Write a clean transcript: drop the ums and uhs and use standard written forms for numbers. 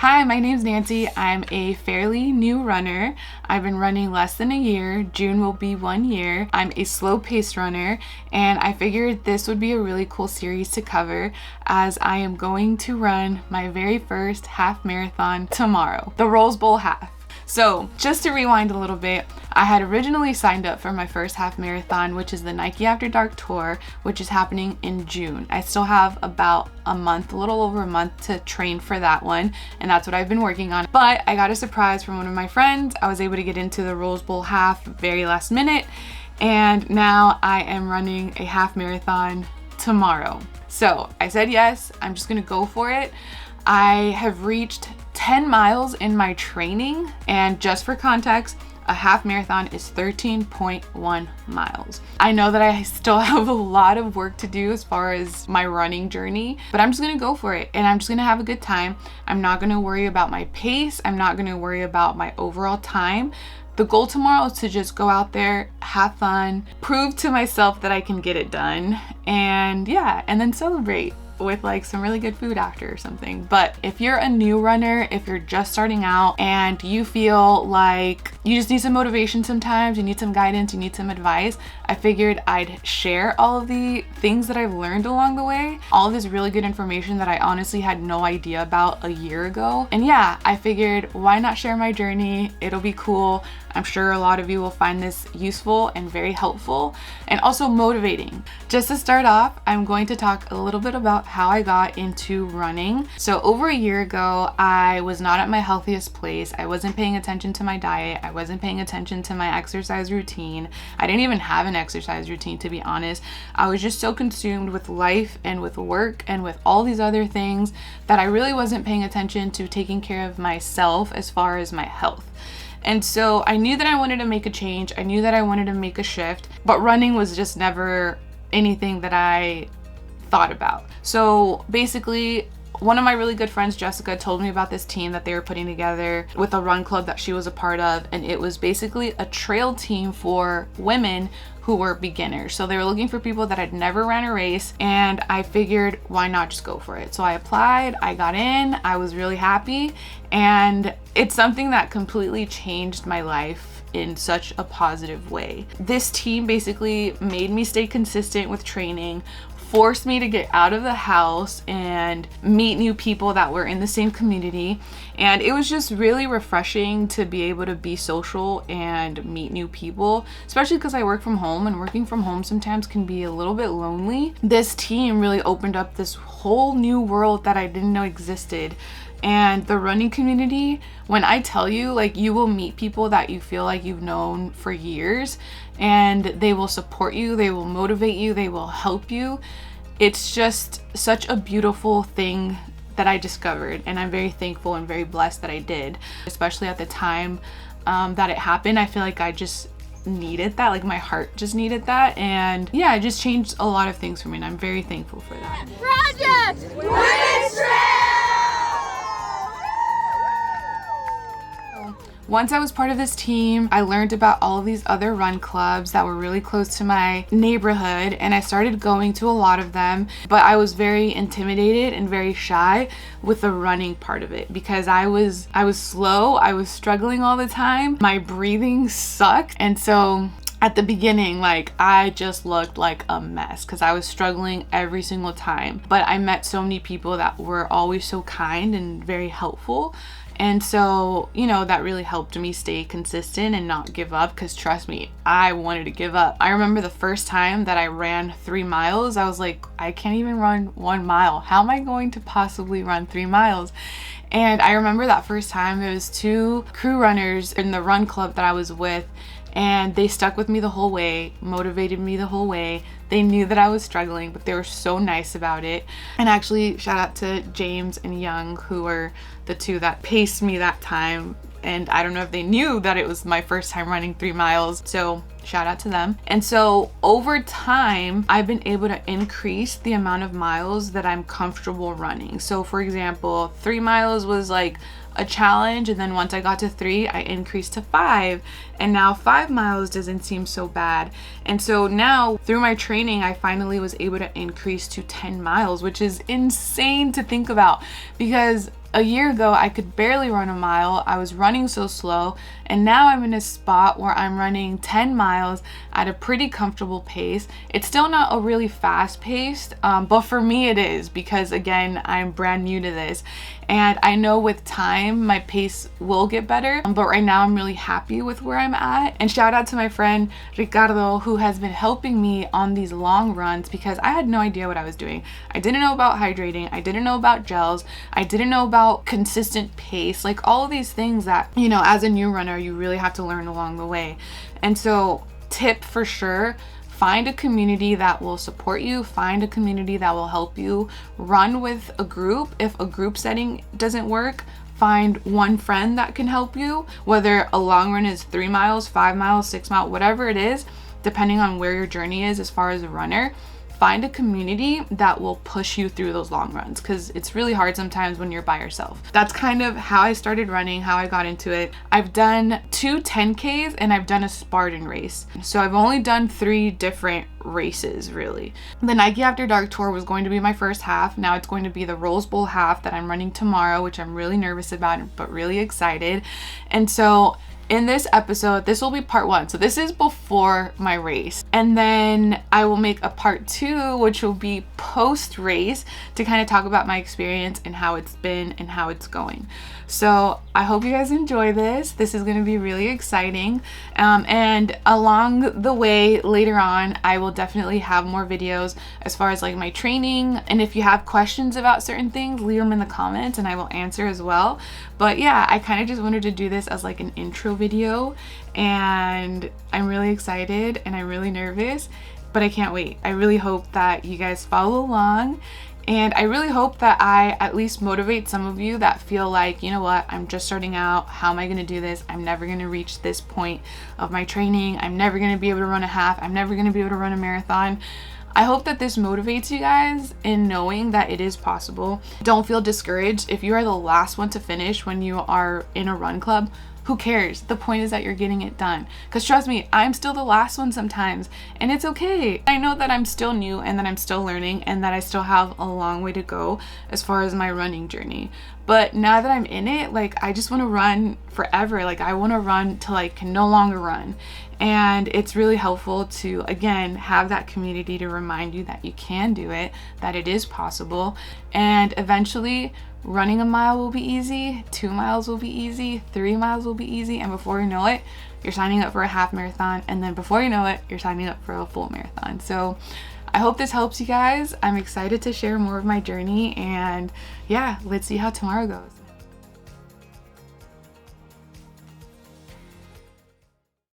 Hi, my name's Nancy. I'm a fairly new runner. I've been running less than a year. June will be 1 year. I'm a slow-paced runner, and I figured this would be a really cool series to cover as I am going to run my very first half marathon tomorrow, the Rose Bowl Half. So just to rewind a little bit, I had originally signed up for my first half marathon, which is the Nike After Dark Tour, which is happening in June. I still have about a month, a little over a month to train for that one, and that's what I've been working on. But I got a surprise from one of my friends. I was able to get into the Rose Bowl Half very last minute, and now I am running a half marathon tomorrow. So I said yes, I'm just gonna go for it. I have reached 10 miles in my training, and just for context, a half marathon is 13.1 miles. I know that I still have a lot of work to do as far as my running journey, but I'm just gonna go for it and I'm just gonna have a good time. I'm not gonna worry about my pace. I'm not gonna worry about my overall time. The goal tomorrow is to just go out there, have fun, prove to myself that I can get it done, and yeah, and then celebrate with like some really good food after or something. But if you're a new runner, if you're just starting out and you feel like you just need some motivation sometimes, you need some guidance, you need some advice, I figured I'd share all of the things that I've learned along the way, all of this really good information that I honestly had no idea about a year ago. And yeah, I figured why not share my journey? It'll be cool. I'm sure a lot of you will find this useful and very helpful and also motivating. Just to start off, I'm going to talk a little bit about how I got into running. So over a year ago, I was not at my healthiest place. I wasn't paying attention to my diet. I wasn't paying attention to my exercise routine. I didn't even have an exercise routine, to be honest. I was just so consumed with life and with work and with all these other things that I really wasn't paying attention to taking care of myself as far as my health. And so I knew that I wanted to make a change. I knew that I wanted to make a shift, but running was just never anything that I thought about. So basically, one of my really good friends, Jessica, told me about this team that they were putting together with a run club that she was a part of. And it was basically a trail team for women who were beginners. So they were looking for people that had never ran a race, and I figured why not just go for it. So I applied, I got in, I was really happy, and it's something that completely changed my life in such a positive way. This team basically made me stay consistent with training, forced me to get out of the house and meet new people that were in the same community. And it was just really refreshing to be able to be social and meet new people, especially because I work from home, and working from home sometimes can be a little bit lonely. This team really opened up this whole new world that I didn't know existed. And the running community, when I tell you, like, you will meet people that you feel like you've known for years, and they will support you, they will motivate you, they will help you. It's just such a beautiful thing that I discovered, and I'm very thankful and very blessed that I did, especially at the time that it happened. I feel like I just needed that, like my heart just needed that, and yeah, it just changed a lot of things for me, and I'm very thankful for that. Project Women's Trail! Once I was part of this team, I learned about all of these other run clubs that were really close to my neighborhood, and I started going to a lot of them, but I was very intimidated and very shy with the running part of it because I was slow, I was struggling all the time, my breathing sucked, and so at the beginning, like, I just looked like a mess because I was struggling every single time. But I met so many people that were always so kind and very helpful. And so, you know, that really helped me stay consistent and not give up, because trust me, I wanted to give up. I remember the first time that I ran 3 miles, I was like, I can't even run 1 mile. How am I going to possibly run 3 miles? And I remember that first time, there was 2 crew runners in the run club that I was with, and they stuck with me the whole way, motivated me the whole way. They knew that I was struggling, but they were so nice about it. And actually, shout out to James and Young, who were the 2 that paced me that time. And I don't know if they knew that it was my first time running 3 miles, so shout out to them. And so over time, I've been able to increase the amount of miles that I'm comfortable running. So for example, 3 miles was like a challenge, and then once I got to 3, I increased to 5, and now 5 miles doesn't seem so bad. And so now through my training, I finally was able to increase to 10 miles, which is insane to think about, because A year ago, I could barely run a mile. I was running so slow, and now I'm in a spot where I'm running 10 miles at a pretty comfortable pace. It's still not a really fast paced, but for me it is, because again, I'm brand new to this, and I know with time my pace will get better, but right now I'm really happy with where I'm at. And shout out to my friend Ricardo, who has been helping me on these long runs, because I had no idea what I was doing. I didn't know about hydrating, I didn't know about gels, I didn't know about consistent pace, like all of these things that, you know, as a new runner you really have to learn along the way. And so tip for sure, find a community that will support you, find a community that will help you. Run with a group. If a group setting doesn't work, find one friend that can help you, whether a long run is 3 miles, 5 miles, 6 miles, whatever it is, depending on where your journey is as far as a runner. Find a community that will push you through those long runs, because it's really hard sometimes when you're by yourself. That's kind of how I started running, how I got into it. I've done 2 10Ks and I've done a Spartan race. So I've only done 3 different races really. The Nike After Dark Tour was going to be my first half. Now it's going to be the Rose Bowl half that I'm running tomorrow, which I'm really nervous about but really excited. And so in this episode, this will be part 1. So this is before my race. And then I will make a part 2, which will be post race, to kind of talk about my experience and how it's been and how it's going. So I hope you guys enjoy this. This is going to be really exciting. And along the way later on, I will definitely have more videos as far as like my training. And if you have questions about certain things, leave them in the comments and I will answer as well. But yeah, I kind of just wanted to do this as like an intro video, and I'm really excited and I'm really nervous, but I can't wait. I really hope that you guys follow along, and I really hope that I at least motivate some of you that feel like, you know what, I'm just starting out. How am I going to do this? I'm never going to reach this point of my training. I'm never going to be able to run a half. I'm never going to be able to run a marathon. I hope that this motivates you guys in knowing that it is possible. Don't feel discouraged. If you are the last one to finish when you are in a run club, who cares? The point is that you're getting it done. Because trust me, I'm still the last one sometimes, and it's okay. I know that I'm still new and that I'm still learning and that I still have a long way to go as far as my running journey. But now that I'm in it, like, I just want to run forever. Like, I want to run till I can no longer run. And it's really helpful to, again, have that community to remind you that you can do it, that it is possible. And eventually, running a mile will be easy, 2 miles will be easy, 3 miles will be easy, and before you know it, you're signing up for a half marathon, and then before you know it, you're signing up for a full marathon. So I hope this helps you guys. I'm excited to share more of my journey, and yeah, let's see how tomorrow goes.